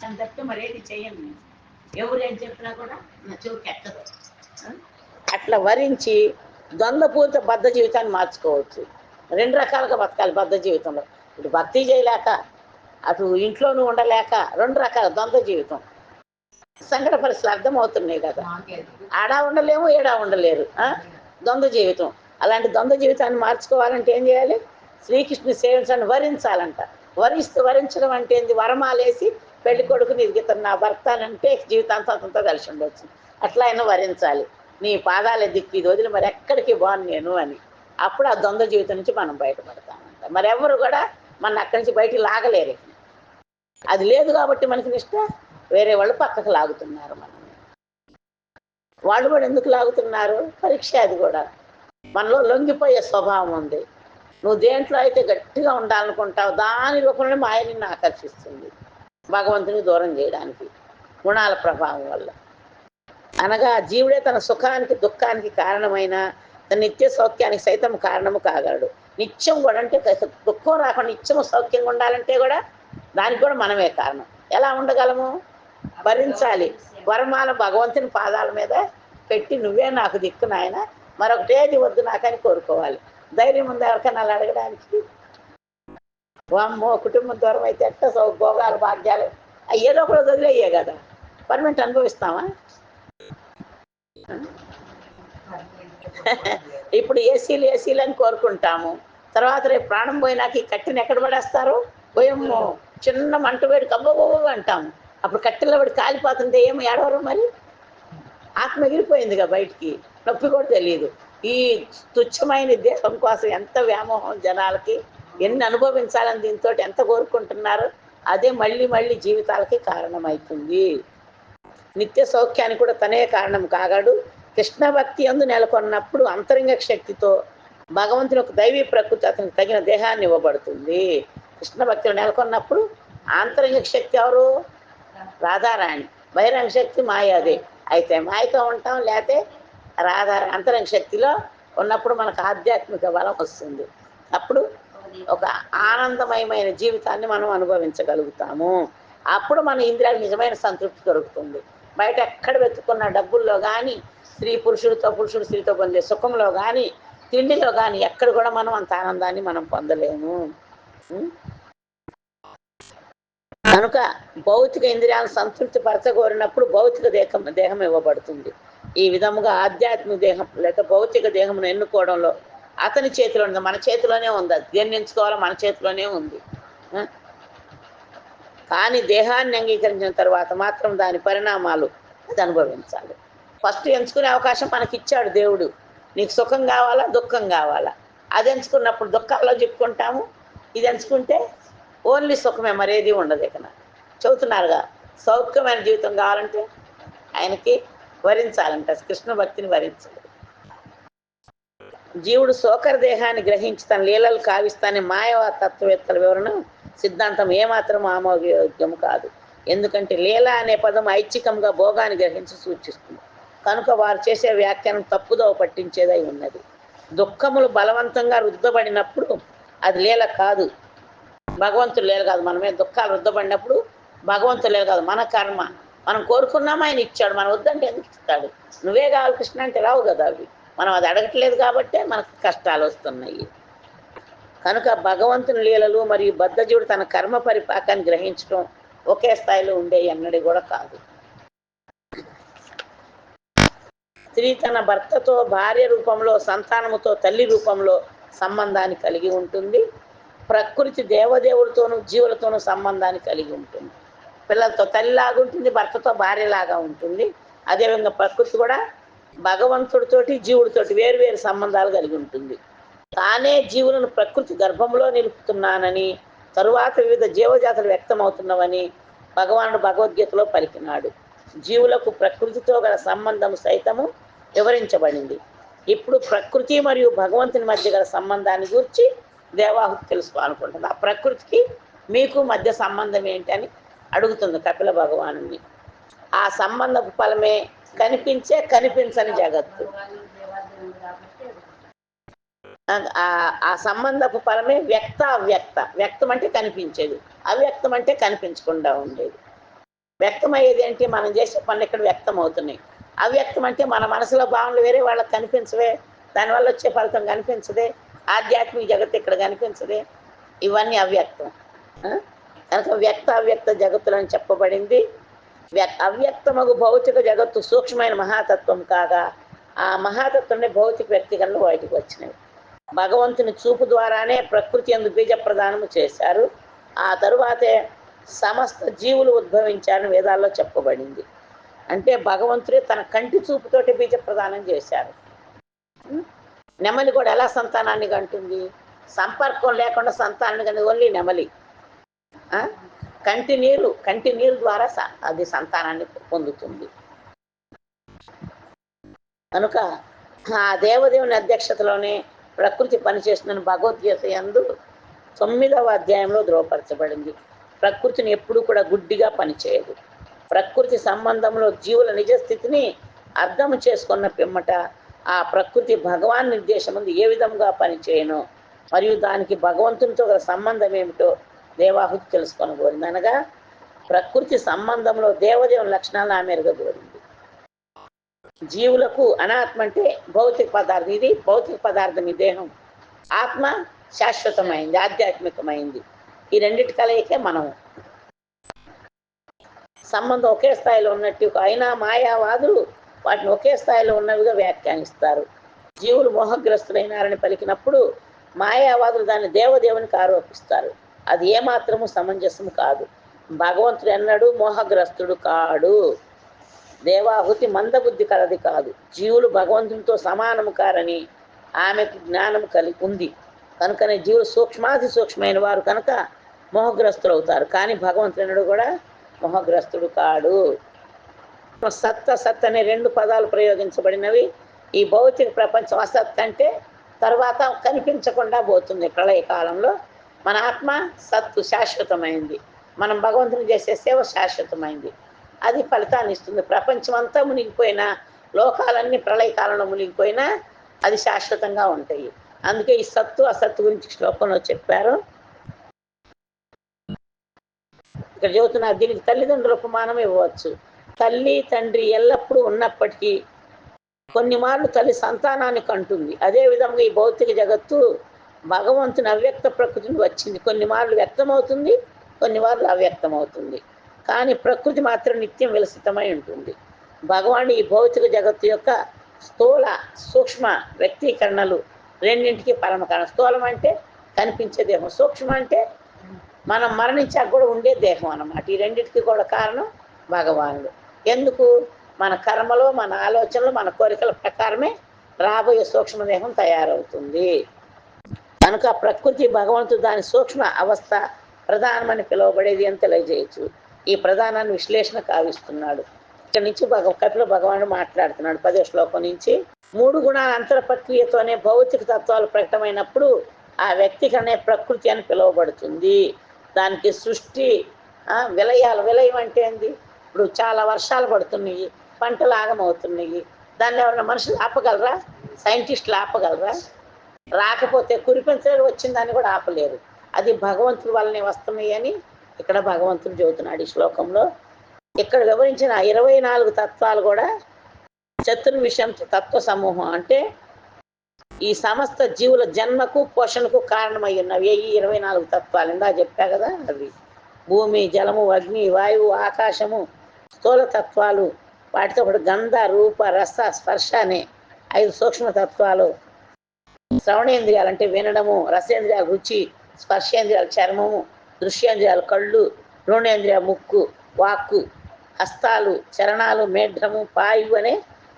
చేస్తాను తప్పితే మరేది చేయను నేను. ఎవరు ఏం చెప్పినా కూడా నా చెవికి ఎక్కదు. అట్లా వరించి ద్వంద్వపూరిత బద్ధ జీవితాన్ని మార్చుకోవచ్చు. రెండు రకాలుగా బతకాలి బద్ధ జీవితంలో. ఇటు భక్తి చేయలేక అటు ఇంట్లోనూ ఉండలేక రెండు రకాల ద్వంద్వ జీవితం. సంకట పరిస్థితులు అర్థమవుతున్నాయి కదా. ఆడా ఉండలేము ఏడా ఉండలేరు. ద్వంద్వ జీవితం. అలాంటి ద్వంద్వ జీవితాన్ని మార్చుకోవాలంటే ఏం చేయాలి? శ్రీకృష్ణుని సేవించండి, వరించాలంట. వరించడం అంటే ఏంది? వరమాలేసి పెళ్లి కొడుకుని ఇతను నా భర్త అంటే జీవితాంతం అతనితో కలిసి ఉండొచ్చు. అట్లా అయినా వరించాలి. నీ పాదాల దిక్కు ఇది వదిలి మరి ఎక్కడికి బాను నేను అని. అప్పుడు ఆ ద్వంద్వ జీవితం నుంచి మనం బయటపడతామంట. మరి ఎవరు కూడా మన అక్కడి నుంచి బయటికి లాగలేరు. అది లేదు కాబట్టి మనకి నిష్ట. వేరే వాళ్ళు పక్కకు లాగుతున్నారు మనల్ని. వాళ్ళు కూడా ఎందుకు లాగుతున్నారు? పరీక్ష అది కూడా. మనలో లొంగిపోయే స్వభావం ఉంది. నువ్వు దేంట్లో అయితే గట్టిగా ఉండాలనుకుంటావు దాని రూపంలో మాయ నిన్ను ఆకర్షిస్తుంది భగవంతుని దూరం చేయడానికి గుణాల ప్రభావం వల్ల. అనగా జీవుడే తన సుఖానికి దుఃఖానికి కారణమైన తన నిత్య సౌఖ్యానికి సైతం కారణము కాగలడు. నిత్యం కూడా అంటే దుఃఖం రాకుండా నిత్యం సౌఖ్యంగా ఉండాలంటే కూడా దానికి కూడా మనమే కారణం. ఎలా ఉండగలము? భరించాలి. వరమాల భగవంతుని పాదాల మీద పెట్టి నువ్వే నాకు దిక్కు నాయన, మరొకటేది వద్దు నాకని కోరుకోవాలి. ధైర్యం ఉంది ఎవరికైనా అలా అడగడానికి? వామ్మో కుటుంబం దూరం అయితే ఎట్ట భోగాలు భాగ్యాలు ఏదో కూడా వదిలేయే కదా. పర్మనెంట్ అనుభవిస్తామా? ఇప్పుడు ఏసీలు అని కోరుకుంటాము. తర్వాత రేపు ప్రాణం పోయినాక ఈ కట్టెని ఎక్కడ పడేస్తారు? పోయమ్మో చిన్న మంట వేడి కబ్బో అంటాము. అప్పుడు కట్టెలో పడి కాలిపోతుంటే ఏమో ఏడవరు మరి. ఆత్మ ఎగిరిపోయిందిగా బయటికి, నొప్పి కూడా తెలియదు. ఈ తుచ్చమైన దేహం కోసం ఎంత వ్యామోహం జనాలకి, ఎన్ని అనుభవించాలని దీంతో ఎంత కోరుకుంటున్నారు. అదే మళ్ళీ మళ్ళీ జీవితాలకి కారణమవుతుంది. నిత్య సౌఖ్యానికి కూడా తనే కారణం కాగలడు. కృష్ణ భక్తి యందు నెలకొన్నప్పుడు అంతరంగ శక్తితో భగవంతుని ఒక దైవీ ప్రకృతి అతనికి తగిన దేహాన్ని ఇవ్వబడుతుంది. కృష్ణ భక్తిలో నెలకొన్నప్పుడు ఆంతరంగిక శక్తి ఎవరు? రాధారాణి. బహిరంగ శక్తి మాయాదే. అయితే మాయతో ఉంటాం, లేకపోతే అంతరంగ శక్తిలో ఉన్నప్పుడు మనకు ఆధ్యాత్మిక బలం వస్తుంది. అప్పుడు ఒక ఆనందమయమైన జీవితాన్ని మనం అనుభవించగలుగుతాము. అప్పుడు మన ఇంద్రియాలకు నిజమైన సంతృప్తి దొరుకుతుంది. బయట ఎక్కడ వెతుక్కున్న డబ్బుల్లో కానీ, పురుషుడు స్త్రీతో పొందే సుఖంలో కానీ, తిండిలో కానీ ఎక్కడ కూడా మనం అంత ఆనందాన్ని మనం పొందలేము. కనుక భౌతిక ఇంద్రియాలను సంతృప్తి పరచగోరినప్పుడు భౌతిక దేహం ఇవ్వబడుతుంది. ఈ విధముగా ఆధ్యాత్మిక దేహం లేక భౌతిక దేహమును ఎన్నుకోవడంలో అతని చేతిలో ఉంది, మన చేతిలోనే ఉంది. అది దేన్ని ఎంచుకోవాలో మన చేతిలోనే ఉంది. కానీ దేహాన్ని అంగీకరించిన తర్వాత మాత్రం దాని పరిణామాలు అది అనుభవించాలి. ఫస్ట్ ఎంచుకునే అవకాశం మనకిచ్చాడు దేవుడు. నీకు సుఖం కావాలా దుఃఖం కావాలా, అది ఎంచుకున్నప్పుడు దుఃఖాల్లో చెప్పుకుంటాము. ఇది ఎంచుకుంటే ఓన్లీ సుఖమే, మరేది ఉండదు. ఇక్కడ చెబుతున్నారుగా, సౌఖ్యమైన జీవితం కావాలంటే ఆయనకి వరించాలంట, కృష్ణ భక్తిని వరించాలి. జీవుడు సోకర దేహాన్ని గ్రహించి తన లీలలు కావిస్తానే మాయవ తత్వవేత్తల వివరణ సిద్ధాంతం ఏమాత్రం ఆమోదయోగ్యం కాదు. ఎందుకంటే లీల అనే పదం ఐచ్ఛికంగా భోగాన్ని గ్రహించి సూచిస్తుంది. కనుక వారు చేసే వ్యాఖ్యానం తప్పుదోవ పట్టించేదై ఉన్నది. దుఃఖములు బలవంతంగా రుద్దబడినప్పుడు అది లీల కాదు, భగవంతుడు లీల కాదు. మనమే దుఃఖాలు రుద్దబడినప్పుడు భగవంతుడు లీల కాదు, మన కర్మ. మనం కోరుకున్నామా ఆయన ఇచ్చాడు, మనం వద్దంటే ఎందుకు ఇస్తాడు? నువ్వే కావాలి కృష్ణ అంటే రావు కదా అవి. మనం అది అడగట్లేదు కాబట్టే మనకు కష్టాలు వస్తున్నాయి. కనుక భగవంతుని లీలలు మరియు బద్ధజీవుడు తన కర్మ పరిపాకాన్ని గ్రహించడం ఒకే స్థాయిలో ఉండే ఎన్నడీ కూడా కాదు. స్త్రీ తన భర్తతో భార్య రూపంలో, సంతానముతో తల్లి రూపంలో సంబంధాన్ని కలిగి ఉంటుంది. ప్రకృతి దేవదేవుడితోనూ జీవులతోనూ సంబంధాన్ని కలిగి ఉంటుంది. పిల్లలతో తల్లిలాగా ఉంటుంది, భర్తతో భార్యలాగా ఉంటుంది. అదేవిధంగా ప్రకృతి కూడా భగవంతుడితోటి జీవుడితోటి వేరువేరు సంబంధాలు కలిగి ఉంటుంది. తానే జీవులను ప్రకృతి గర్భంలో నిలుపుతున్నానని, తరువాత వివిధ జీవజాతులు వ్యక్తమవుతున్నవని భగవానుడు భగవద్గీతలో పలికినాడు. జీవులకు ప్రకృతితో గల సంబంధం సైతము వివరించబడింది. ఇప్పుడు ప్రకృతి మరియు భగవంతుని మధ్య గల సంబంధాన్ని గురించి దేవాహుతి తెలుసుకోవాలనుకుంటుంది. ఆ ప్రకృతికి మీకు మధ్య సంబంధం ఏంటి అని అడుగుతుంది కపిల భగవానుని. ఆ సంబంధపు ఫలమే కనిపించని జగత్తు. ఆ సంబంధపు ఫలమే వ్యక్త అవ్యక్త. వ్యక్తం అంటే కనిపించేది, అవ్యక్తం అంటే కనిపించకుండా ఉండేది. వ్యక్తమయ్యేది అంటే మనం చేసే పనులు ఇక్కడ వ్యక్తం అవుతున్నాయి. అవ్యక్తం అంటే మన మనసులో భావనలు వేరే వాళ్ళకి కనిపించవే, దానివల్ల వచ్చే ఫలితం కనిపించదే, ఆధ్యాత్మిక జగత్తు ఇక్కడ కనిపించదే, ఇవన్నీ అవ్యక్తం. కనుక వ్యక్త అవ్యక్త జగత్తులని చెప్పబడింది. అవ్యక్తమగు భౌతిక జగత్తు సూక్ష్మమైన మహాతత్వం కాగా ఆ మహాతత్వాన్ని భౌతిక వ్యక్తిగతంలో బయటకు వచ్చినవి. భగవంతుని చూపు ద్వారానే ప్రకృతి యందు బీజ ప్రదానము చేశారు. ఆ తరువాతే సమస్త జీవులు ఉద్భవించారని వేదాల్లో చెప్పబడింది. అంటే భగవంతుడే తన కంటి చూపుతోటి బీజ ప్రదానం చేశారు. నెమలి కూడా ఎలా సంతానాన్ని కంటుంది? సంపర్కం లేకుండా సంతానాన్ని కంటే ఓన్లీ నెమలి. కంటి నీరు ద్వారా అది సంతానాన్ని పొందుతుంది. కనుక ఆ దేవదేవుని అధ్యక్షతలోనే ప్రకృతి పనిచేస్తుందని భగవద్గీత యందు 9వ అధ్యాయంలో ధృవపరచబడింది. ప్రకృతిని ఎప్పుడూ కూడా గుడ్డిగా పనిచేయదు. ప్రకృతి సంబంధంలో జీవుల నిజస్థితిని అర్థం చేసుకున్న పిమ్మట ఆ ప్రకృతి భగవాన్ నిర్దేశం ముందు ఏ విధంగా పనిచేయను మరియు దానికి భగవంతునితో గల సంబంధం ఏమిటో దేవాహుతి తెలుసుకొనగోరింది. అనగా ప్రకృతి సంబంధంలో దేవదేవుని లక్షణాలను ఆమె ఎరగగోరింది. జీవులకు అనాత్మ అంటే భౌతిక పదార్థం, ఇది భౌతిక పదార్థం, ఈ దేహం. ఆత్మ శాశ్వతమైంది, ఆధ్యాత్మికమైంది. ఈ రెండింటి కలయికే మనం. సంబంధం ఒకే స్థాయిలో ఉన్నట్టు అయినా మాయావాదులు వాటిని ఒకే స్థాయిలో ఉన్నవిగా వ్యాఖ్యానిస్తారు. జీవులు మోహగ్రస్తులైనారని పలికినప్పుడు మాయావాదులు దాన్ని దేవదేవునికి ఆరోపిస్తారు. అది ఏమాత్రము సమంజసము కాదు. భగవంతుడు ఎన్నడూ మోహగ్రస్తుడు కాడు. దేవాహుతి మందబుద్ధి కలది కాదు. జీవులు భగవంతునితో సమానము కారని ఆమెకు జ్ఞానము కలిగి ఉంది. కనుకనే జీవులు సూక్ష్మాతి సూక్ష్మమైన వారు కనుక మోహగ్రస్తులు అవుతారు. కానీ భగవంతుడు కూడా మోహగ్రస్తుడు కాడు. సత్ అసత్ అనే 2 పదాలు ప్రయోగించబడినవి. ఈ భౌతిక ప్రపంచం అసత్ అంటే తర్వాత కనిపించకుండా పోతుంది ప్రళయకాలంలో. మన ఆత్మ సత్తు శాశ్వతమైంది. మనం భగవంతుని చేసే సేవ శాశ్వతమైంది. అది ఫలితాన్ని ఇస్తుంది. ప్రపంచం అంతా మునిగిపోయినా, లోకాలన్నీ ప్రళయకాలంలో మునిగిపోయినా అది శాశ్వతంగా ఉంటాయి. అందుకే ఈ సత్తు అసత్తు గురించి శ్లోకంలో చెప్పారు. ఇక్కడ చెబుతున్న దీనికి తల్లిదండ్రుల ఉపమానం ఇవ్వచ్చు. తల్లి తండ్రి ఎల్లప్పుడూ ఉన్నప్పటికీ కొన్ని మార్లు తల్లి సంతానాన్ని కంటుంది. అదేవిధంగా ఈ భౌతిక జగత్తు భగవంతుని అవ్యక్త ప్రకృతిని వచ్చింది. కొన్ని మార్లు వ్యక్తమవుతుంది, కొన్ని మార్లు అవ్యక్తమవుతుంది. కానీ ప్రకృతి మాత్రం నిత్యం విలసితమై ఉంటుంది. భగవాన్ ఈ భౌతిక జగత్తు యొక్క స్థూల సూక్ష్మ వ్యక్తీకరణలు రెండింటికి పరమకారణం. స్థూలం అంటే కనిపించే దేహం, సూక్ష్మ అంటే మనం మరణించాక కూడా ఉండే దేహం అన్నమాట. ఈ రెండింటికి కూడా కారణం భగవానుడు. ఎందుకు? మన కర్మలో, మన ఆలోచనలు, మన కోరికల ప్రకారమే రాబోయే సూక్ష్మదేహం తయారవుతుంది. కనుక ప్రకృతి భగవంతుడు దాని సూక్ష్మ అవస్థ ప్రధానమని పిలువబడేది అని తెలియజేయచ్చు. ఈ ప్రధానాన్ని విశ్లేషణ కావిస్తున్నాడు. ఇక్కడ నుంచి కపిల భగవానుడు మాట్లాడుతున్నాడు 10వ శ్లోకం నుంచి. 3 గుణాల అంతర ప్రక్రియతోనే భౌతిక తత్వాలు ప్రకటమైనప్పుడు ఆ వ్యక్తికనే ప్రకృతి అని పిలువబడుతుంది. దానికి సృష్టి విలయం అంటే ఏంది? ఇప్పుడు చాలా వర్షాలు పడుతున్నాయి, పంటలు ఆగమవుతున్నాయి. దాన్ని ఎవరైనా మనుషులు ఆపగలరా? సైంటిస్టులు ఆపగలరా? రాకపోతే కురిపించలేరు, వచ్చిందాన్ని కూడా ఆపలేరు. అది భగవంతుడి వల్లనే వస్తున్నాయి అని ఇక్కడ భగవంతుడు చెబుతున్నాడు ఈ శ్లోకంలో. ఇక్కడ వివరించిన 24 తత్వాలు కూడా చతుర్విషం తత్వ సమూహం అంటే ఈ సమస్త జీవుల జన్మకు పోషణకు కారణమై ఉన్నవి ఈ 24 తత్వాలు. ఇందా చెప్పా కదా, అవి భూమి, జలము, అగ్ని, వాయువు, ఆకాశము స్థూల తత్వాలు. వాటితో పాటు గంధ, రూప, రస, స్పర్శ అనే 5 సూక్ష్మతత్వాలు. శ్రవణేంద్రియాలు అంటే వినడము, రసేంద్రియాలు రుచి, స్పర్శేంద్రియాలు చర్మము, దృశ్యేంద్రియాలు కళ్ళు, రుణేంద్రియాలు ముక్కు, వాక్కు, హస్తాలు, చరణాలు, మేఢ్రము, పాయువు అనే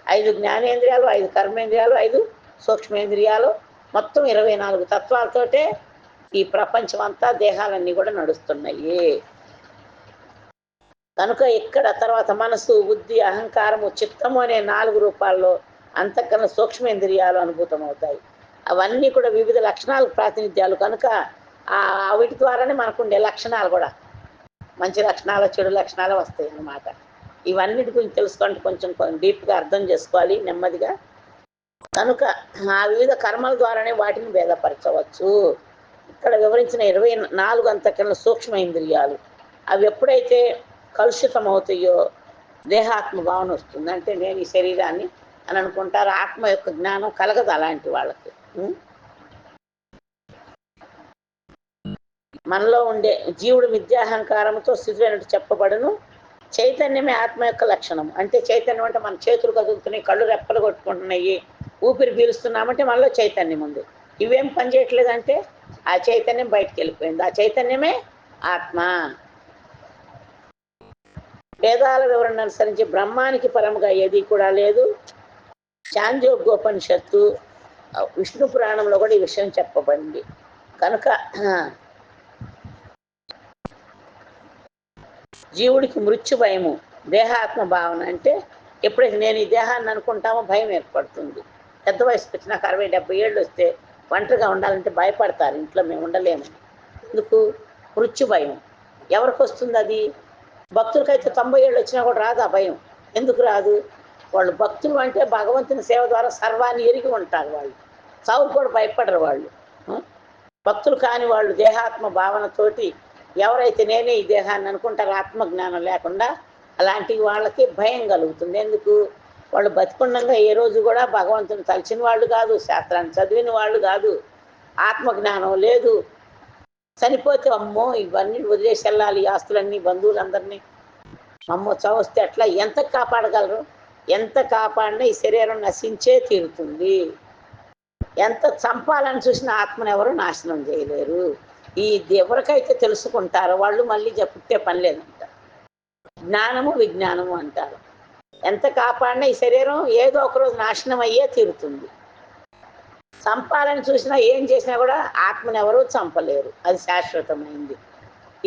5 జ్ఞానేంద్రియాలు, 5 కర్మేంద్రియాలు, 5 సూక్ష్మేంద్రియాలు, మొత్తం 24 తత్వాలతోటే ఈ ప్రపంచం అంతా దేహాలన్నీ కూడా నడుస్తున్నాయి. కనుక ఇక్కడ తర్వాత మనసు, బుద్ధి, అహంకారము, చిత్తము అనే 4 రూపాల్లో అంతకన్నా సూక్ష్మేంద్రియాలు అనుభూతమవుతాయి. అవన్నీ కూడా వివిధ లక్షణాలు ప్రాతినిధ్యాలు. కనుక వీటి ద్వారానే మనకుండే లక్షణాలు కూడా మంచి లక్షణాలు, చెడు లక్షణాలు వస్తాయి అన్నమాట. ఇవన్నిటి గురించి తెలుసుకుంటే కొంచెం డీప్గా అర్థం చేసుకోవాలి నెమ్మదిగా. కనుక ఆ వివిధ కర్మల ద్వారానే వాటిని భేదపరచవచ్చు. ఇక్కడ వివరించిన 24 అంతకన్నా సూక్ష్మ ఇంద్రియాలు అవి ఎప్పుడైతే కలుషితం అవుతాయో దేహాత్మ భావన వస్తుంది. అంటే నేను ఈ శరీరాన్ని అని అనుకుంటారు. ఆత్మ యొక్క జ్ఞానం కలగదు అలాంటి వాళ్ళకి. మనలో ఉండే జీవుడు విద్యాహంకారంతో స్థితులైనట్టు చెప్పబడును. చైతన్యమే ఆత్మ యొక్క లక్షణం. అంటే చైతన్యం అంటే మన చేతులు కదులుతున్నాయి, కళ్ళు రెప్పలు కొట్టుకుంటున్నాయి, ఊపిరి పీలుస్తున్నామంటే మనలో చైతన్యం ఉంది. ఇవేం పని చేయట్లేదంటే ఆ చైతన్యం బయటికి వెళ్ళిపోయింది. ఆ చైతన్యమే ఆత్మ. వేదాల వివరణ అనుసరించి బ్రహ్మానికి పరముగా ఏది కూడా లేదు. చాంద్రోగ్యోపనిషత్తు విష్ణు పురాణంలో కూడా ఈ విషయం చెప్పబడింది. కనుక జీవుడికి మృత్యు భయము, దేహాత్మ భావన అంటే ఎప్పుడైతే నేను ఈ దేహాన్ని అనుకుంటామో భయం ఏర్పడుతుంది. పెద్ద వయసుకు వచ్చిన 60-70 ఏళ్ళు వస్తే ఒంటరిగా ఉండాలంటే భయపడతారు. ఇంట్లో మేము ఉండలేము. ఎందుకు? మృత్యు భయం. ఎవరికి వస్తుంది అది? భక్తులకైతే 90 ఏళ్ళు వచ్చినా కూడా రాదు ఆ భయం. ఎందుకు రాదు? వాళ్ళు భక్తులు అంటే భగవంతుని సేవ ద్వారా సర్వాన్ని ఎరిగి ఉంటారు. వాళ్ళు చావు కూడా భయపడరు. వాళ్ళు భక్తులు కాని వాళ్ళు దేహాత్మ భావనతోటి ఎవరైతే నేనే ఈ దేహాన్ని అనుకుంటారో ఆత్మజ్ఞానం లేకుండా అలాంటి వాళ్ళకి భయం కలుగుతుంది. ఎందుకు? వాళ్ళు బతికుండగా ఏ రోజు కూడా భగవంతుని తలిచిన వాళ్ళు కాదు, శాస్త్రాన్ని చదివిన వాళ్ళు కాదు, ఆత్మజ్ఞానం లేదు. చనిపోతే అమ్మో ఇవన్నీ వదిలేసి వెళ్ళాలి, ఆస్తులన్నీ, బంధువులందరినీ, అమ్మో చవస్తే అట్లా ఎంత కాపాడగలరు? ఎంత కాపాడినా ఈ శరీరం నశించే తీరుతుంది. ఎంత చంపాలని చూసిన ఆత్మను ఎవరు నాశనం చేయలేరు. ఈ ఎవరికైతే తెలుసుకుంటారో వాళ్ళు మళ్ళీ పుట్టే పని లేదంటారు. జ్ఞానము విజ్ఞానము అంటారు. ఎంత కాపాడినా ఈ శరీరం ఏదో ఒకరోజు నాశనం అయ్యే తీరుతుంది. చంపాలని చూసినా ఏం చేసినా కూడా ఆత్మను ఎవరూ చంపలేరు. అది శాశ్వతమైంది.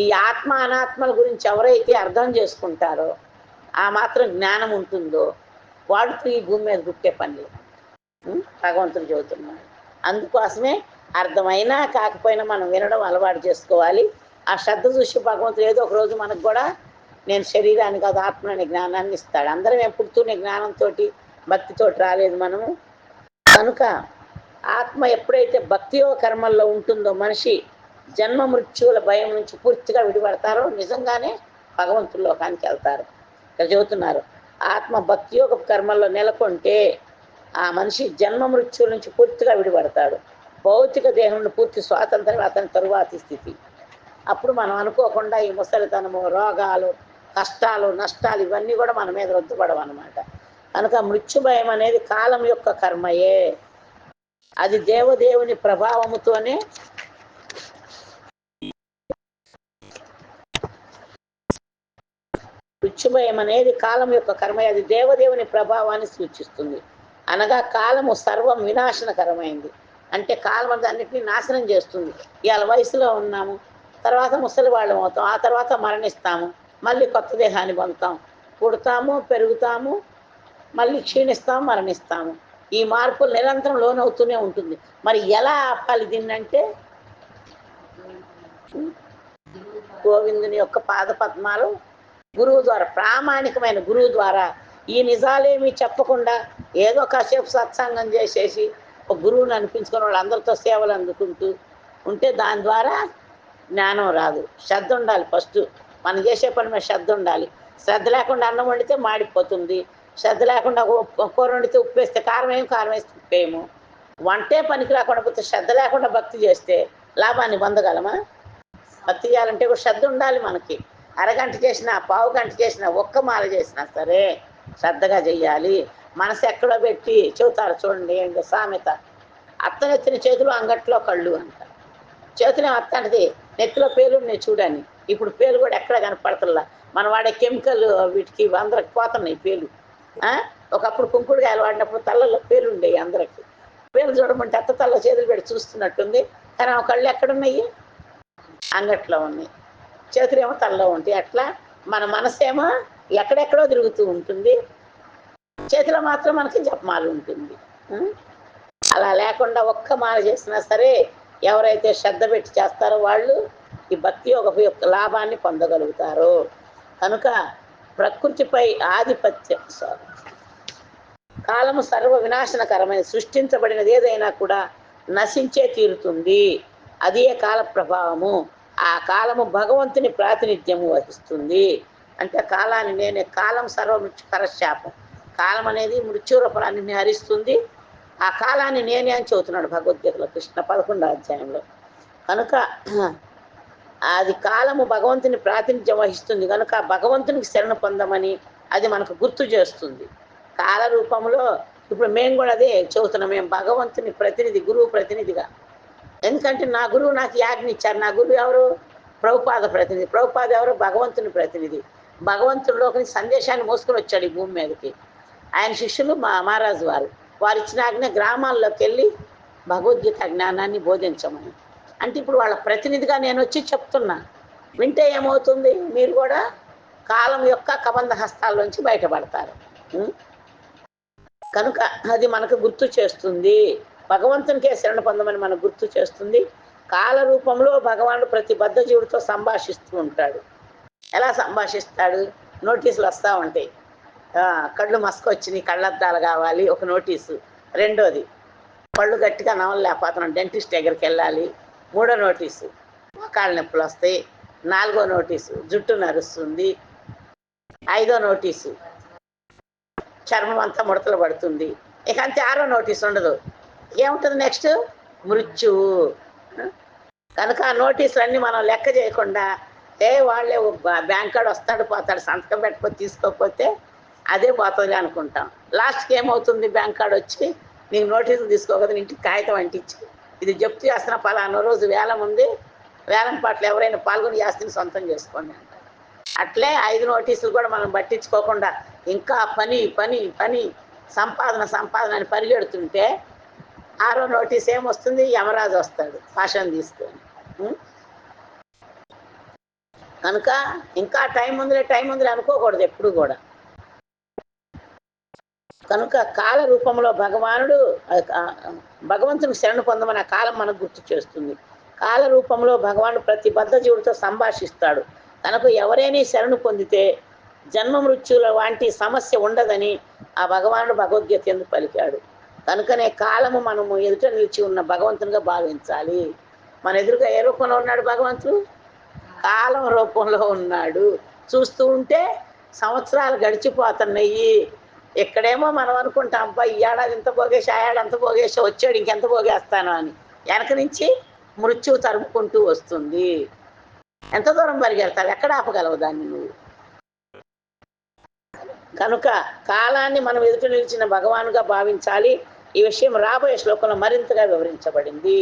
ఈ ఆత్మ అనాత్మల గురించి ఎవరైతే అర్థం చేసుకుంటారో ఆ మాత్రం జ్ఞానం ఉంటుందో వాడుతూ ఈ భూమి మీద పుట్టే పని లేదు. భగవంతుడు చెబుతున్నాడు. అందుకోసమే అర్థమైనా కాకపోయినా మనం వినడం అలవాటు చేసుకోవాలి. ఆ శ్రద్ధ చూసి భగవంతుడు ఏదో ఒక రోజు మనకు కూడా నేను శరీరాన్ని కాదు ఆత్మని జ్ఞానాన్ని ఇస్తాడు. అందరం మేము పుడుతూనే జ్ఞానంతో భక్తితోటి రాలేదు మనము. కనుక ఆత్మ ఎప్పుడైతే భక్తియో కర్మల్లో ఉంటుందో మనిషి జన్మ మృత్యువుల భయం నుంచి పూర్తిగా విడిపడతారో నిజంగానే భగవంతుడి లోకానికి వెళ్తారు. ఇక్కడ చెబుతున్నారు ఆత్మ భక్తియోగ కర్మల్లో నెలకొంటే ఆ మనిషి జన్మ మృత్యువుల నుంచి పూర్తిగా విడిపడతాడు. భౌతిక దేహంలో పూర్తి స్వాతంత్రం అతని తరువాతి స్థితి. అప్పుడు మనం అనుకోకుండా ఈ ముసలితనము, రోగాలు, కష్టాలు, నష్టాలు ఇవన్నీ కూడా మన మీద రుద్దుపడవన్నమాట. కనుక మృత్యు భయం అనేది కాలం యొక్క కర్మయే. అది దేవదేవుని ప్రభావముతోనే మృత్యుభయం అనేది కాలం యొక్క కర్మ. అది దేవదేవుని ప్రభావాన్ని సూచిస్తుంది. అనగా కాలము సర్వం వినాశనకరమైంది. అంటే కాలం అన్నింటినీ నాశనం చేస్తుంది. ఇవాళ వయసులో ఉన్నాము, తర్వాత ముసలి వాళ్ళం అవుతాం, ఆ తర్వాత మరణిస్తాము, మళ్ళీ కొత్త దేహాన్ని పొందుతాం, పుడతాము, పెరుగుతాము, మళ్ళీ క్షీణిస్తాము, మరణిస్తాము. ఈ మార్పులు నిరంతరం లోనవుతూనే ఉంటుంది. మరి ఎలా ఆపాలి దీన్నంటే గోవిందుని యొక్క పాదపద్మాలు గురువు ద్వారా, ప్రామాణికమైన గురువు ద్వారా ఈ నిజాలేమీ చెప్పకుండా ఏదో కాసేపు సత్సంగం చేసేసి ఒక గురువుని అనిపించుకుని వాళ్ళు అందరితో సేవలు అందుకుంటూ ఉంటే దాని ద్వారా జ్ఞానం రాదు. శ్రద్ధ ఉండాలి. ఫస్ట్ మనం చేసే పని మీద శ్రద్ధ ఉండాలి. శ్రద్ధ లేకుండా అన్నం వండితే మాడిపోతుంది. శ్రద్ధ లేకుండా కూర వండితే ఉప్పేస్తే కారం వేస్తే ఉప్పేయము. వంటే పనికి రాకుండా పోతే శ్రద్ధ లేకుండా భక్తి చేస్తే లాభాన్ని పొందగలమా? భక్తి చేయాలంటే కూడా శ్రద్ధ ఉండాలి మనకి. అరగంట చేసినా, పావు గంట చేసినా, ఒక్క మాల చేసినా సరే శ్రద్ధగా చెయ్యాలి. మనసు ఎక్కడో పెట్టి చెబుతారు చూడండి, ఏంటో సామెత, అత్తనెత్తిన చేతులు అంగట్లో కళ్ళు అంట. చేతులు అత్త అంటది, నెత్తిలో పేలు నేను చూడని. ఇప్పుడు పేలు కూడా ఎక్కడ కనపడతల్లా. మనం వాడే కెమికల్ వీటికి అందరికి పోతున్నాయి పేలు. ఒకప్పుడు కుంకుడుకాయలు వాడినప్పుడు తల్లలో పేలు ఉండేవి అందరికి. పేలు చూడమంటే అత్త తల్ల చేతులు పెట్టి చూస్తున్నట్టుంది. కానీ ఆ కళ్ళు ఎక్కడున్నాయి? అంగట్లో ఉన్నాయి. చేతులేమో తలలో ఉంటాయి. అట్లా మన మనసేమో ఎక్కడెక్కడో తిరుగుతూ ఉంటుంది, చేతిలో మాత్రం మనకి జపమాల ఉంటుంది. అలా లేకుండా ఒక్క మాల చేసినా సరే ఎవరైతే శ్రద్ధ పెట్టి చేస్తారో వాళ్ళు ఈ భక్తి యొక్క లాభాన్ని పొందగలుగుతారు. కనుక ప్రకృతిపై ఆధిపత్యం, కాలము సర్వ వినాశనకరమైన, సృష్టించబడినది ఏదైనా కూడా నశించే తీరుతుంది. అదే కాల ప్రభావము. ఆ కాలము భగవంతుని ప్రాతినిధ్యము వహిస్తుంది. అంటే కాలాన్ని నేనే, కాలం సర్వ మృత్యుకరశాపం. కాలం అనేది మృత్యురూపాలన్నింటినీ హరిస్తుంది. ఆ కాలాన్ని నేనే అని చెబుతున్నాడు భగవద్గీతలో కృష్ణ 11వ అధ్యాయంలో. కనుక అది కాలము భగవంతుని ప్రాతినిధ్యం వహిస్తుంది కనుక భగవంతునికి శరణ పొందమని అది మనకు గుర్తు చేస్తుంది. కాల రూపంలో ఇప్పుడు మేము కూడా అదే చెబుతున్నాం, మేము భగవంతుని ప్రతినిధి, గురువు ప్రతినిధిగా. ఎందుకంటే నా గురువు నాకు ఈ ఆజ్ఞ ఇచ్చారు. నా గురువు ఎవరు? ప్రభుపాద ప్రతినిధి. ప్రభుపాద ఎవరు? భగవంతుని ప్రతినిధి. భగవంతుడిలోకి సందేశాన్ని మోసుకొని వచ్చాడు ఈ భూమి మీదకి. ఆయన శిష్యులు మహారాజు వారు. వారు ఇచ్చిన ఆజ్ఞ గ్రామాల్లోకి వెళ్ళి భగవద్గీత జ్ఞానాన్ని బోధించమని. అంటే ఇప్పుడు వాళ్ళ ప్రతినిధిగా నేను వచ్చి చెప్తున్నా. వింటే ఏమవుతుంది? మీరు కూడా కాలం యొక్క కబంధ హస్తాల్లోంచి బయటపడతారు. కనుక అది మనకు గుర్తు చేస్తుంది, భగవంతునికే శరణ పొందమని మనకు గుర్తు చేస్తుంది. కాల రూపంలో భగవానుడు ప్రతి బద్ధ జీవుడితో సంభాషిస్తూ ఉంటాడు. ఎలా సంభాషిస్తాడు? నోటీసులు వస్తూ ఉంటాయి. కళ్ళు మసకొచ్చినాయి, కళ్ళద్దాలు కావాలి, ఒక నోటీసు. రెండోది, పళ్ళు గట్టిగా నవలలేకపోతున్నాం, డెంటిస్ట్ దగ్గరికి వెళ్ళాలి, మూడో నోటీసు, మోకాళ్ళ నొప్పులు వస్తాయి, నాలుగో నోటీసు, జుట్టు నరుస్తుంది, ఐదో నోటీసు, చర్మం అంతా ముడతలు పడుతుంది. ఇక అంతే, ఆరో నోటీసు ఉండదు. ఏముంటుంది నెక్స్ట్? మృత్యువు. కనుక ఆ నోటీసులన్నీ మనం లెక్క చేయకుండా వాళ్ళే బ్యాంక్ కార్డు వస్తాడు పోతాడు, సంతకం పెట్టకపోతే తీసుకోకపోతే అదే పోతుంది అనుకుంటాం. లాస్ట్కి ఏమవుతుంది? బ్యాంక్ కార్డు వచ్చి నీకు నోటీసులు తీసుకోకూడదు, ఇంటికి కాగితం అంటించి ఇది జప్తు చేస్తున్న పలానా రోజు వేలం ఉంది, వేలం పాటలు ఎవరైనా పాల్గొని ఈ ఆస్తిని సొంతం చేసుకోండి అంటారు. అట్లే 5 నోటీసులు కూడా మనం పట్టించుకోకుండా ఇంకా పని పని పని, సంపాదన సంపాదన అని పరిగెడుతుంటే ఆరో నోటీస్ ఏమొస్తుంది? యమరాజు వస్తాడు పాశం తీసుకొని. కనుక ఇంకా టైం ఉందిలే అనుకోకూడదు ఎప్పుడు కూడా. కనుక కాల రూపంలో భగవంతునికి శరణ పొందమని ఆ కాలం మనకు గుర్తు చేస్తుంది. కాల రూపంలో భగవానుడు ప్రతి బద్ధ జీవుడితో సంభాషిస్తాడు. కనుక ఎవరైనా శరణు పొందితే జన్మ మృత్యుల వంటి సమస్య ఉండదని ఆ భగవానుడు భగవద్గీత ఎందుకు పలికాడు. కనుకనే కాలము మనము ఎదుట నిలిచి ఉన్న భగవంతునిగా భావించాలి. మన ఎదురుగా ఏ రూపంలో ఉన్నాడు భగవంతుడు? కాలం రూపంలో ఉన్నాడు. చూస్తూ ఉంటే సంవత్సరాలు గడిచిపోతున్నాయి. ఎక్కడేమో మనం అనుకుంటాం, అబ్బా ఈ ఏడాది ఇంత పోగేసి, ఆ ఏడాది అంత పోగేసి, వచ్చాడు ఇంకెంత పోగేస్తాను అని. వెనక నుంచి మృత్యువు తరుముకుంటూ వస్తుంది. ఎంత దూరం పరిగెడతావు? ఎక్కడ ఆపగలవు దాన్ని నువ్వు? కనుక కాలాన్ని మనం ఎదుట నిలిచిన భగవానుగా భావించాలి. ఈ విషయం రాబోయే శ్లోకంలో మరింతగా వివరించబడింది.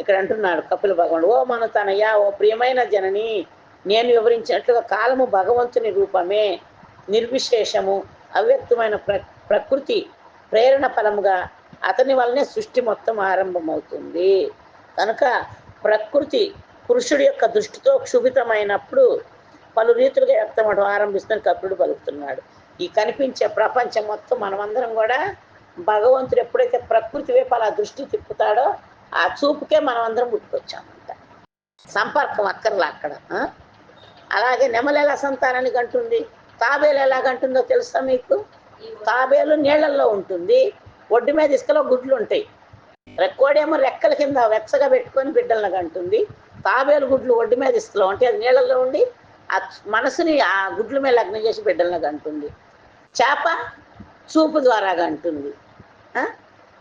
ఇక్కడ అంటున్నాడు కపిల భగవానుడు, ఓ మనతనయ, ఓ ప్రియమైన జనని, నేను వివరించినట్లుగా కాలము భగవంతుని రూపమే, నిర్విశేషము, అవ్యక్తమైన ప్రకృతి ప్రేరణ ఫలముగా అతని వల్లనే సృష్టి మొత్తం ఆరంభమవుతుంది. కనుక ప్రకృతి పురుషుడి యొక్క దృష్టితో క్షుభితమైనప్పుడు పలు రీతులుగా వ్యక్తమవడం ఆరంభిస్తుందని కపిలుడు పలుకుతున్నాడు. ఈ కనిపించే ప్రపంచం మొత్తం మనమందరం కూడా భగవంతుడు ఎప్పుడైతే ప్రకృతి వైపు అలా దృష్టి తిప్పుతాడో ఆ చూపుకే మనం అందరం పుట్టుకొచ్చామంట. సంపర్కం అక్కర్లా అక్కడ. అలాగే నెమలి ఎలా సంతానాన్ని కంటుంది, తాబేలు ఎలాగంటుందో తెలుసా మీకు? తాబేలు నీళ్లలో ఉంటుంది, ఒడ్డు మీద ఇసుకలో గుడ్లు ఉంటాయి. కోడేమో రెక్కల కింద వెచ్చగా పెట్టుకొని బిడ్డలను కంటుంది. తాబేలు గుడ్లు ఒడ్డు మీద ఇసుకలో ఉంటాయి, అది నీళ్ళల్లో ఉండి ఆ మనసుని ఆ గుడ్ల మీద లగ్నం చేసి బిడ్డలను కంటుంది. చేప చూపు ద్వారా కంటుంది.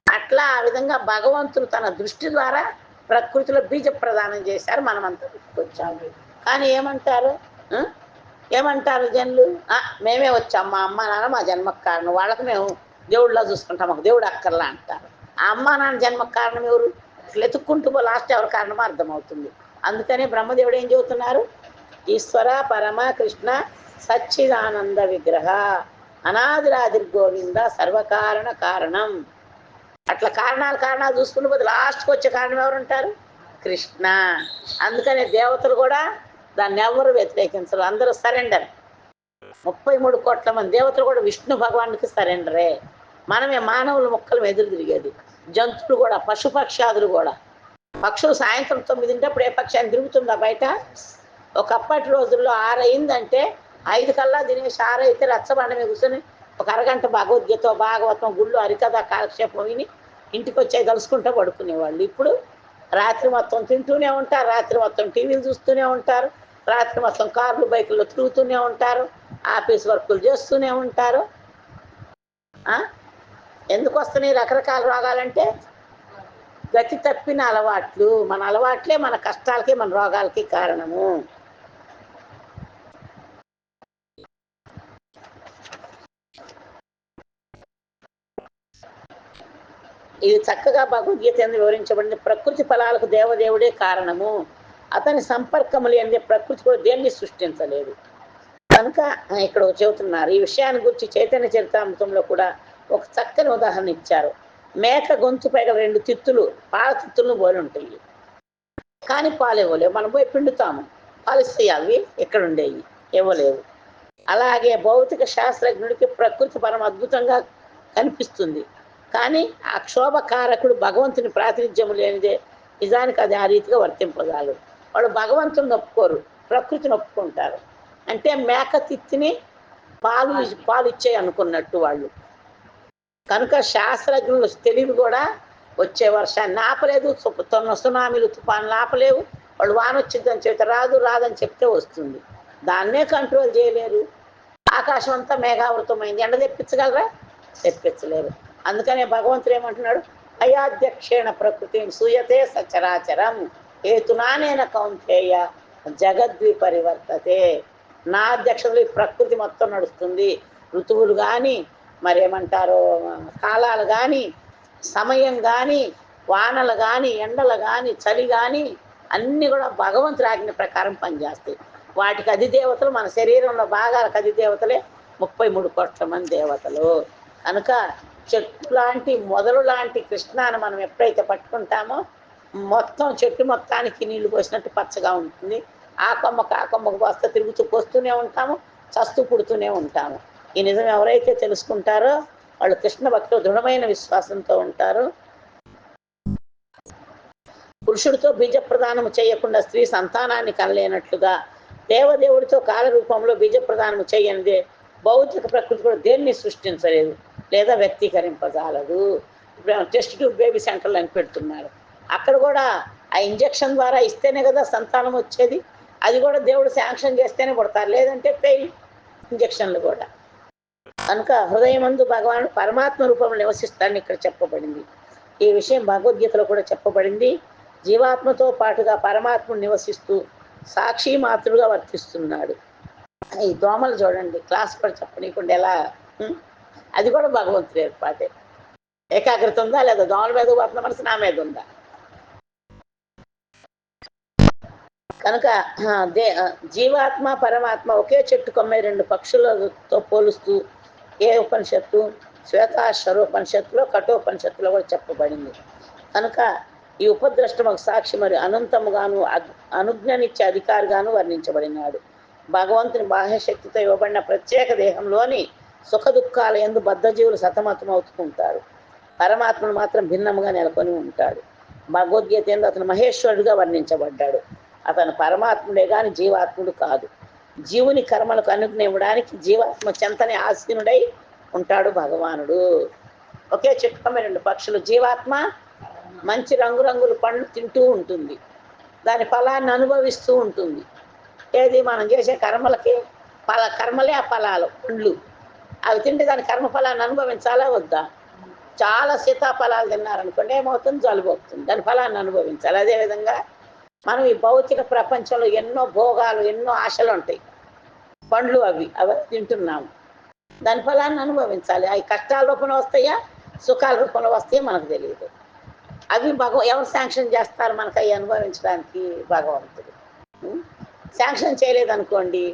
అట్లా ఆ విధంగా భగవంతుడు తన దృష్టి ద్వారా ప్రకృతిలో బీజ ప్రదానం చేశారు, మనమంతా వచ్చాము. కానీ ఏమంటారు జనులు? మేమే వచ్చాం, మా అమ్మ నాన్న మా జన్మకు కారణం, వాళ్ళకి మేము దేవుడిలా చూసుకుంటాం, మాకు దేవుడు అక్కర్లా అంటారు. ఆ అమ్మ నాన్న జన్మకు కారణం ఎవరు? ఇట్లా ఎత్తుక్కుంటూ లాస్ట్ ఎవరి కారణమో అర్థమవుతుంది. అందుకనే బ్రహ్మదేవుడు ఏం చెబుతున్నారు? ఈశ్వర పరమ కృష్ణ సచ్చిదానంద విగ్రహ అనాదిరాదిర్ గోవింద సర్వకారణ కారణం. అట్లా కారణాలు చూసుకున్న పోతే లాస్ట్కి వచ్చే కారణం ఎవరు ఉంటారు? కృష్ణ. అందుకనే దేవతలు కూడా దాన్ని ఎవరు వ్యతిరేకించరు, అందరూ సరెండర్. 33 కోట్ల మంది దేవతలు కూడా విష్ణు భగవానికి సరెండరే. మనమే మానవులు మొక్కలు ఎదురు తిరిగేది. జంతువులు కూడా, పశుపక్షాదులు కూడా. పక్షులు సాయంత్రం 9 ఏ పక్షాన్ని తిరుగుతుందా బయట? ఒకప్పటి రోజుల్లో 6 అయిందంటే 5 కల్లా తినేసి 6 అయితే రచ్చబండ మీద కూర్చొని ఒక అరగంట భగవద్గీత భాగవతం గుళ్ళు హరికథ కాలక్షేపం విని ఇంటికి వచ్చే కలుసుకుంటూ పడుకునేవాళ్ళు. ఇప్పుడు రాత్రి మొత్తం తింటూనే ఉంటారు, రాత్రి మొత్తం టీవీలు చూస్తూనే ఉంటారు, రాత్రి మొత్తం కార్లు బైకుల్లో తిరుగుతూనే ఉంటారు. ఆఫీస్ వర్కులు చేస్తూనే ఉంటారు. ఎందుకు వస్తున్నాయి రకరకాల రోగాలంటే గతి తప్పిన అలవాట్లు. మన అలవాట్లే మన కష్టాలకి మన రోగాలకి కారణము. ఇది చక్కగా భగవద్గీత ಎಂದು వివరించబడింది. ప్రకృతి ఫలాలకు దేవదేవుడే కారణము. అతని సంపర్కము లేనిదే ప్రకృతి కూడా దేన్ని సృష్టించలేదు. కనుక ఇక్కడ చెబుతున్నారు ఈ విషయాన్ని గురించి చైతన్య చరితామృతంలో కూడా ఒక చక్కని ఉదాహరణ ఇచ్చారు. మేక గొంతు పైన 2 తిత్తులు పాల తిత్తులను పోలి ఉంటాయి, కానీ పాలు ఇవ్వలేవు. మనం పోయి పిండుతాము, పాలిస్తాయి అవి ఎక్కడ ఉండేవి? ఇవ్వలేవు. అలాగే భౌతిక శాస్త్రజ్ఞుడికి ప్రకృతి పరమ అద్భుతంగా కనిపిస్తుంది, కానీ ఆ క్షోభకారకుడు భగవంతుని ప్రాతినిధ్యం లేనిదే నిజానికి అది ఆ రీతిగా వర్తింపగలరు. వాళ్ళు భగవంతుని ఒప్పుకోరు, ప్రకృతిని ఒప్పుకుంటారు. అంటే మేక తిత్తిని పాలు ఇచ్చాయి అనుకున్నట్టు వాళ్ళు. కనుక శాస్త్రజ్ఞులు తెలివి కూడా వచ్చే వర్షాన్ని ఆపలేదు, సునామీలు తుఫాన్లు ఆపలేవు. వాళ్ళు వాన వచ్చిందని చెప్తే రాదు, రాదని చెప్తే వస్తుంది. దాన్నే కంట్రోల్ చేయలేరు. ఆకాశం అంతా మేఘావృతమైంది, ఎండ తెప్పించగలరా? తెప్పించలేరు. అందుకనే భగవంతుడు ఏమంటున్నాడు? అయాధ్యక్షేణ ప్రకృతి సూయతే సచరాచరం హేతునానేన కౌంతేయ జగద్వి పరివర్తతే. నా అధ్యక్షతలో ఈ ప్రకృతి మొత్తం నడుస్తుంది. ఋతువులు కానీ, మరేమంటారో కాలాలు కానీ, సమయం కానీ, వానలు కానీ, ఎండలు కానీ, చలి కానీ అన్నీ కూడా భగవంతుడి ఆజ్ఞ ప్రకారం పనిచేస్తాయి. వాటికి అధిదేవతలు మన శరీరంలో భాగాలకు అధిదేవతలే 33 కోట్ల మంది దేవతలు. కనుక చెట్టు లాంటి మొదలు లాంటి కృష్ణాన్ని మనం ఎప్పుడైతే పట్టుకుంటామో మొత్తం చెట్టు మొత్తానికి నీళ్లు పోసినట్టు పచ్చగా ఉంటుంది. ఆ కొమ్మకు వస్త తిరుగుతూ పోస్తూనే ఉంటాము, చస్తూ పుడుతూనే ఉంటాము. ఈ నిజం ఎవరైతే తెలుసుకుంటారో వాళ్ళు కృష్ణ భక్తులు దృఢమైన విశ్వాసంతో ఉంటారు. పురుషుడితో బీజ ప్రదానము చేయకుండా స్త్రీ సంతానాన్ని కనలేనట్లుగా దేవదేవుడితో కాలరూపంలో బీజ ప్రదానము చేయనిదే భౌతిక ప్రకృతి కూడా దేన్ని సృష్టించలేదు లేదా వ్యక్తీకరింపజాలదు. ఇప్పుడు టెస్ట్ ట్యూబ్ బేబీ సెంటర్లు అని పెడుతున్నారు. అక్కడ కూడా ఆ ఇంజక్షన్ ద్వారా ఇస్తేనే కదా సంతానం వచ్చేది. అది కూడా దేవుడు శాంక్షన్ చేస్తేనే పడతారు, లేదంటే ఫెయిల్ ఇంజక్షన్లు కూడా. కనుక హృదయమందు భగవానుడు పరమాత్మ రూపంలో నివసిస్తాడని ఇక్కడ చెప్పబడింది. ఈ విషయం భగవద్గీతలో కూడా చెప్పబడింది. జీవాత్మతో పాటుగా పరమాత్మ నివసిస్తూ సాక్షి మాతృగా వర్తిస్తున్నాడు. ఈ దోమలు చూడండి, క్లాస్ కూడా చెప్పనీయకుండా ఎలా, అది కూడా భగవంతుడి ఏర్పాటే. ఏకాగ్రత ఉందా లేదా? దోమల మీద పోతున్న మనసు నా మీద ఉందా? కనుక జీవాత్మ పరమాత్మ ఒకే చెట్టు కొమ్మే 2 పక్షులతో పోలుస్తూ ఏ ఉపనిషత్తు? శ్వేతాశ్వరోపనిషత్తులో, కఠోపనిషత్తులో కూడా చెప్పబడింది. కనుక ఈ ఉపద్రష్టముకు సాక్షి మరి అనంతముగాను అనుజ్ఞనిచ్చే అధికారిగాను వర్ణించబడినాడు. భగవంతుని బాహ్యశక్తితో ఇవ్వబడిన ప్రత్యేక దేహంలోని సుఖ దుఃఖాల యందు బద్ధజీవులు సతమతమవుతుంటారు. పరమాత్మను మాత్రం భిన్నముగా నెలకొని ఉంటాడు. భగవద్గీత యందు అతను మహేశ్వరుడిగా వర్ణించబడ్డాడు. అతను పరమాత్ముడే కానీ జీవాత్ముడు కాదు. జీవుని కర్మలకు అనుజ్ఞ ఇవ్వడానికి జీవాత్మ చెంతనే ఆసీనుడై ఉంటాడు భగవానుడు. ఒకే చెట్టుకొమ్మ 2 పక్షులు. జీవాత్మ మంచి రంగురంగుల పండ్లు తింటూ ఉంటుంది, దాని ఫలాన్ని అనుభవిస్తూ ఉంటుంది. ఏది? మనం చేసే కర్మలకి కర్మలే ఆ ఫలాలు, పండ్లు. అవి తింటే దాని కర్మ ఫలాన్ని అనుభవించాలా వద్దా? చాలా సీతాఫలాలు తిన్నారనుకోండి ఏమవుతుంది? జలుబు అవుతుంది, దాని ఫలాన్ని అనుభవించాలి. అదేవిధంగా మనం ఈ భౌతిక ప్రపంచంలో ఎన్నో భోగాలు, ఎన్నో ఆశలు ఉంటాయి, పండ్లు అవి తింటున్నాము, దాని ఫలాన్ని అనుభవించాలి. అవి కష్టాల రూపంలో వస్తాయా, సుఖాల రూపంలో వస్తాయో మనకు తెలియదు. అవి ఎవరు శాంక్షన్ చేస్తారు మనకు అవి అనుభవించడానికి? భగవంతుడు. శాంక్షన్ చేయలేదనుకోండి,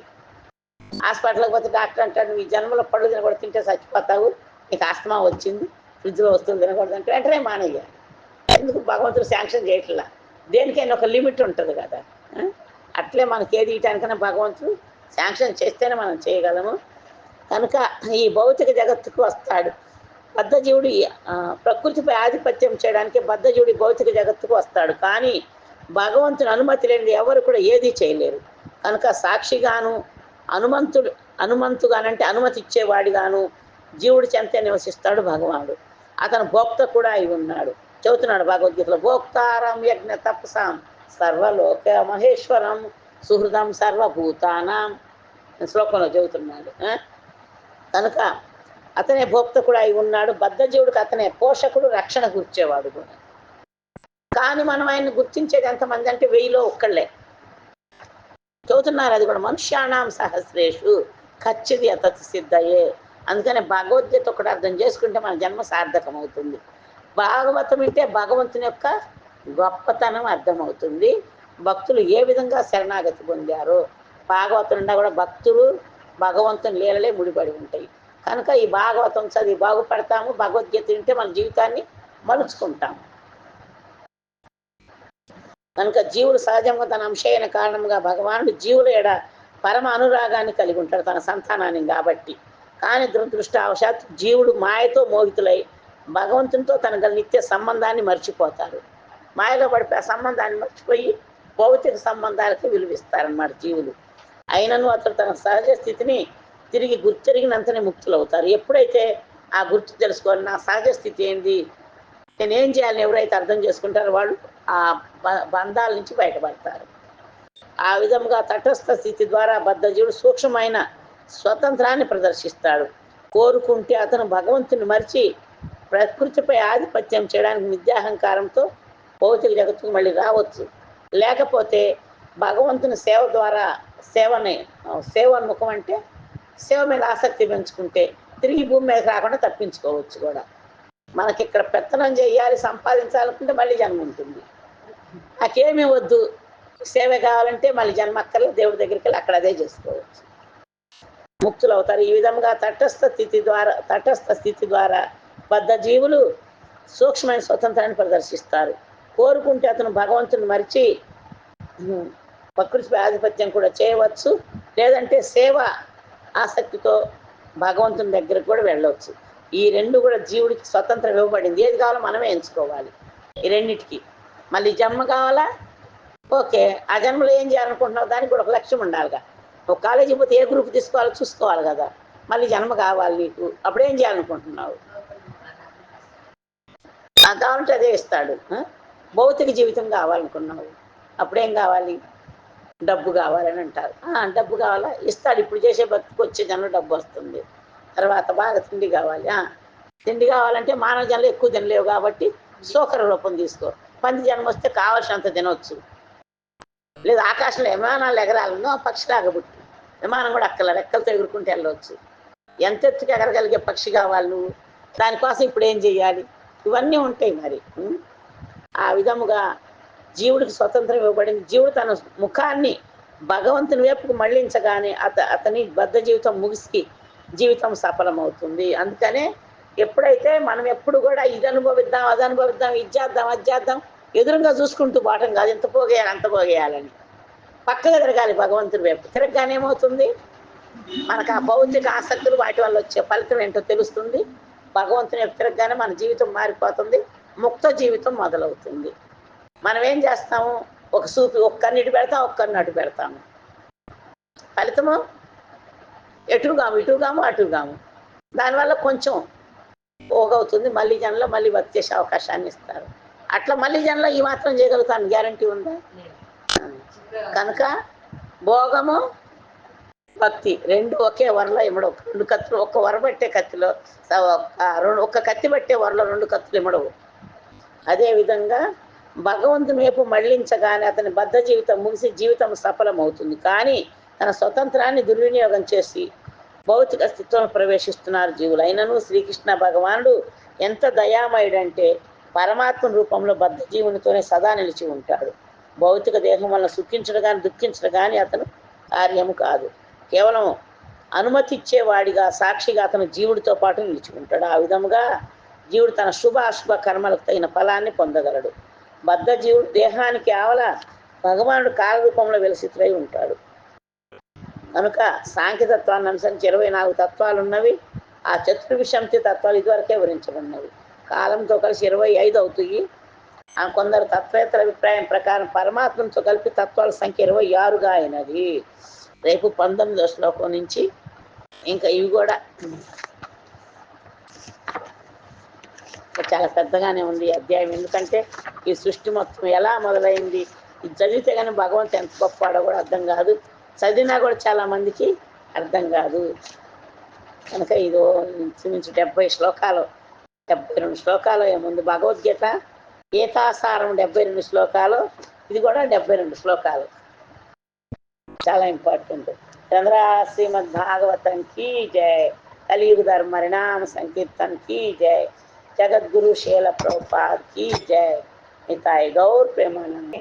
హాస్పిటల్కి పోతే డాక్టర్ అంటాడు ఈ జన్మలో పళ్ళు తినకూడ, తింటే చచ్చిపోతావు, నీకు ఆస్తమా వచ్చింది, ఫ్రిడ్జ్లో వస్తువులు తినకూడదు అంటే వెంటనే మానేయాలి. ఎందుకు? భగవంతుడు శాంక్షన్ చేయట్లా. దేనికైనా ఒక లిమిట్ ఉంటుంది కదా. అట్లే మనకి ఏది ఇయటానికైనా భగవంతుడు శాంక్షన్ చేస్తేనే మనం చేయగలము. కనుక ఈ భౌతిక జగత్తుకు వస్తాడు. బద్ధజీవుడు ప్రకృతిపై ఆధిపత్యం చేయడానికి బద్ధజీవుడి భౌతిక జగత్తుకు వస్తాడు. కానీ భగవంతుని అనుమతి లేనిది ఎవరు కూడా ఏదీ చేయలేరు. కనుక సాక్షిగాను అనుమంతుగానంటే అనుమతి ఇచ్చేవాడిగాను జీవుడి చెంతే నివసిస్తాడు భగవానుడు. అతను భోక్త కూడా అయి ఉన్నాడు. చెబుతున్నాడు భగవద్గీతలో, భోక్తారం యజ్ఞ తపసాం సర్వలోక మహేశ్వరం సుహృదం సర్వభూతానాం శ్లోకంలో చెబుతున్నాడు. కనుక అతనే భోక్త కూడా అయి ఉన్నాడు. బద్ధజీవుడికి అతనే పోషకుడు, రక్షణ కూర్చేవాడు కూడా. కానీ మనం ఆయన్ని గుర్తించేది ఎంతమంది అంటే 1000లో ఒక్కళ్ళే చెబుతున్నారు. అది కూడా మనుష్యాణం సహస్రేషు ఖచ్చిది అతత్ సిద్ధయే. అందుకనే భగవద్గీత ఒకటి అర్థం చేసుకుంటే మన జన్మ సార్థకం అవుతుంది. భాగవతం అంటే భగవంతుని యొక్క గొప్పతనం అర్థమవుతుంది. భక్తులు ఏ విధంగా శరణాగతి పొందారో. భాగవతంలో కూడా భక్తులు భగవంతుని లీలలే ముడిపడి ఉంటాయి. కనుక ఈ భాగవతం చదివి బాగుపడతాము. భగవద్గీత వింటే మన జీవితాన్ని మలుచుకుంటాము. కనుక జీవుడు సహజంగా తన అంశైన కారణంగా భగవానుడు జీవుల ఎడ పరమ అనురాగాన్ని కలిగి ఉంటాడు తన సంతానాన్ని కాబట్టి. కానీ దురదృష్టవశాత్తు జీవుడు మాయతో మోహితులై భగవంతునితో తన గల నిత్య సంబంధాన్ని మర్చిపోతారు. మాయలో పడిపోయి ఆ సంబంధాన్ని మర్చిపోయి భౌతిక సంబంధాలకి విలువిస్తారన్నమాట జీవులు. అయినను అతడు తన సహజ స్థితిని తిరిగి గుర్తెరిగినంతనే ముక్తులవుతారు. ఎప్పుడైతే ఆ గుర్తు తెలుసుకోవాలి, నా సహజ స్థితి ఏంది, నేనేం చేయాలని ఎవరైతే అర్థం చేసుకుంటారో వాళ్ళు ఆ బంధాల నుంచి బయటపడతారు. ఆ విధంగా తటస్థ స్థితి ద్వారా బద్ధజీవుడు సూక్ష్మమైన స్వతంత్రాన్ని ప్రదర్శిస్తాడు. కోరుకుంటే అతను భగవంతుని మరిచి ప్రకృతిపై ఆధిపత్యం చేయడానికి మిథ్యాహంకారంతో భౌతిక జగత్తుకు మళ్ళీ రావచ్చు. లేకపోతే భగవంతుని సేవ ద్వారా సేవోన్ముఖం అంటే సేవ మీద ఆసక్తి పెంచుకుంటే తిరిగి భూమి మీద రాకుండా తప్పించుకోవచ్చు కూడా. మనకి ఇక్కడ పెత్తనం చేయాలి, సంపాదించాలనుకుంటే మళ్ళీ జన్మ ఉంటుంది. నాకేమీ వద్దు, సేవ కావాలంటే మళ్ళీ జన్మ అక్కర్లేదు, దేవుడి దగ్గరికి వెళ్ళి అక్కడ అదే చేసుకోవచ్చు, ముక్తులు అవుతారు. ఈ విధంగా తటస్థ స్థితి ద్వారా బద్ధ జీవులు సూక్ష్మమైన స్వతంత్రాన్ని ప్రదర్శిస్తారు. కోరుకుంటే అతను భగవంతుని మరిచి ప్రకృతిపై ఆధిపత్యం కూడా చేయవచ్చు. లేదంటే సేవ ఆసక్తితో భగవంతుని దగ్గరకు కూడా వెళ్ళవచ్చు. ఈ రెండు కూడా జీవుడికి స్వతంత్రం ఇవ్వబడింది. ఏది కావాలో మనమే ఎంచుకోవాలి. ఈ రెండింటికి మళ్ళీ జన్మ కావాలా, ఓకే, ఆ జన్మలో ఏం చేయాలనుకుంటున్నావు దానికి కూడా ఒక లక్ష్యం ఉండాలిగా. ఒక కాలేజీ పోతే ఏ గ్రూప్ తీసుకోవాలో చూసుకోవాలి కదా. మళ్ళీ జన్మ కావాలి నీకు, అప్పుడేం చేయాలనుకుంటున్నావు, నాకు కావాలంటే అదే ఇస్తాడు. భౌతిక జీవితం కావాలనుకున్నావు, అప్పుడేం కావాలి, డబ్బు కావాలని అంటారు. డబ్బు కావాలా, ఇస్తాడు. ఇప్పుడు చేసే బతుకు వచ్చే జన్మ డబ్బు వస్తుంది. తర్వాత బాగా తిండి కావాలి, తిండి కావాలంటే మానవ జన్మలో ఎక్కువ తినలేవు కాబట్టి సోకర రూపం తీసుకో. పంది జన్మ వస్తే కావాల్సినంత తినవచ్చు. లేదు ఆకాశంలో విమానాలు ఎగరాలనో పక్షిలాగా పుట్టి విమానం కూడా అక్కల రెక్కలతో ఎగురుకుంటూ వెళ్ళవచ్చు. ఎంత ఎత్తుకు ఎగరగలిగే పక్షి కావాలి నువ్వు, దానికోసం ఇప్పుడు ఏం చెయ్యాలి, ఇవన్నీ ఉంటాయి మరి. ఆ విధముగా జీవుడికి స్వతంత్రం ఇవ్వబడింది. జీవుడు తన ముఖాన్ని భగవంతుని వైపుకు మళ్ళించగానే అతని బద్ధ జీవితం ముగిసి జీవితం సఫలమవుతుంది. అందుకనే ఎప్పుడైతే మనం ఎప్పుడు కూడా ఇది అనుభవిద్దాం, అది అనుభవిద్దాం, ఇది చేద్దాం, అది చేద్దాం, ఎదురుగా చూసుకుంటూ పోవటం కాదు, ఎంత పోగేయాలి అంత పోగేయాలని పక్కగా తిరగాలి. భగవంతుని వైపు తిరగగానే ఏమవుతుంది, మనకు ఆ భౌతిక ఆసక్తులు వాటి వల్ల వచ్చే ఫలితం ఏంటో తెలుస్తుంది. భగవంతుని వైపు తిరగగానే మన జీవితం మారిపోతుంది, ముక్త జీవితం మొదలవుతుంది. మనం ఏం చేస్తాము, ఒక సూపి ఒక్కరిని ఇటు పెడతాం, ఒక్కరిని అటు పెడతాము, ఫలితము ఎటుగాము, ఇటుగాము, అటుగాము. దానివల్ల కొంచెం పోగవుతుంది. మళ్ళీ జనంలో మళ్ళీ వర్క్ చేసే అవకాశాన్ని ఇస్తారు. అట్లా మళ్ళీ జనంలో ఈ మాత్రం చేయగలుగుతాను గ్యారంటీ ఉందా? కనుక భోగము భక్తి రెండు ఒకే వరలో ఇమ్మడవు. రెండు కత్తులు, ఒక్క వర పట్టే కత్తిలో ఒక్క కత్తి పట్టే వరలో రెండు కత్తులు ఇమ్మడవు. అదేవిధంగా భగవంతుని వైపు మళ్ళించగానే అతని బద్ధ జీవితం ముగిసి జీవితం సఫలమవుతుంది. కానీ తన స్వతంత్రాన్ని దుర్వినియోగం చేసి భౌతిక స్థితిలో ప్రవేశిస్తున్నారు జీవులు. అయినను శ్రీకృష్ణ భగవానుడు ఎంత దయామయుడంటే పరమాత్మ రూపంలో బద్ధ జీవునితోనే సదా నిలిచి ఉంటాడు. భౌతిక దేహం వల్ల సుఖించడు కానీ దుఃఖించడు కానీ అతను కార్యము కాదు. కేవలం అనుమతి ఇచ్చేవాడిగా సాక్షిగా అతను జీవుడితో పాటు నిలుచుకుంటాడు. ఆ విధముగా జీవుడు తన శుభ అశుభ కర్మలకు తగిన ఫలాన్ని పొందగలడు. బద్ధ జీవుడు దేహానికి ఆవల భగవానుడు కాలరూపంలో వెలసితులై ఉంటాడు. కనుక సాంఖ్యతత్వాన్ని అనుసరించి 24 తత్వాలు ఉన్నవి. ఆ చతుర్విశంతి తత్వాలు ఇదివరకే వివరించబడినవి. కాలంతో కలిసి 25 అవుతాయి. కొందరు తత్వేత్తల అభిప్రాయం ప్రకారం పరమాత్మతో కలిపి తత్వాల సంఖ్య 26గా అయినది. రేపు 19వ శ్లోకం నుంచి ఇంకా ఇవి కూడా చాలా పెద్దగానే ఉంది అధ్యాయం. ఎందుకంటే ఈ సృష్టి మొత్తం ఎలా మొదలైంది, ఇది చదివితే కానీ భగవంతుడు ఎంత గొప్పవాడో కూడా అర్థం కాదు. చదివినా కూడా చాలా మందికి అర్థం కాదు. కనుక ఇదో ఇంచుమించు 70 శ్లోకాలు, 72 శ్లోకాలు ముందు భగవద్గీత, గీతాసారం 72 శ్లోకాలు, ఇది కూడా 72 శ్లోకాలు. చాలా ఇంపార్టెంట్. చంద్ర శ్రీమద్ భాగవతంకి జై, కలియుగ ధర్మ పరిణామ సంకీర్తన్కి జై, జగద్గురు శీల ప్రభుపాద్కి జై, నితాయి గౌర్ ప్రేమానంద.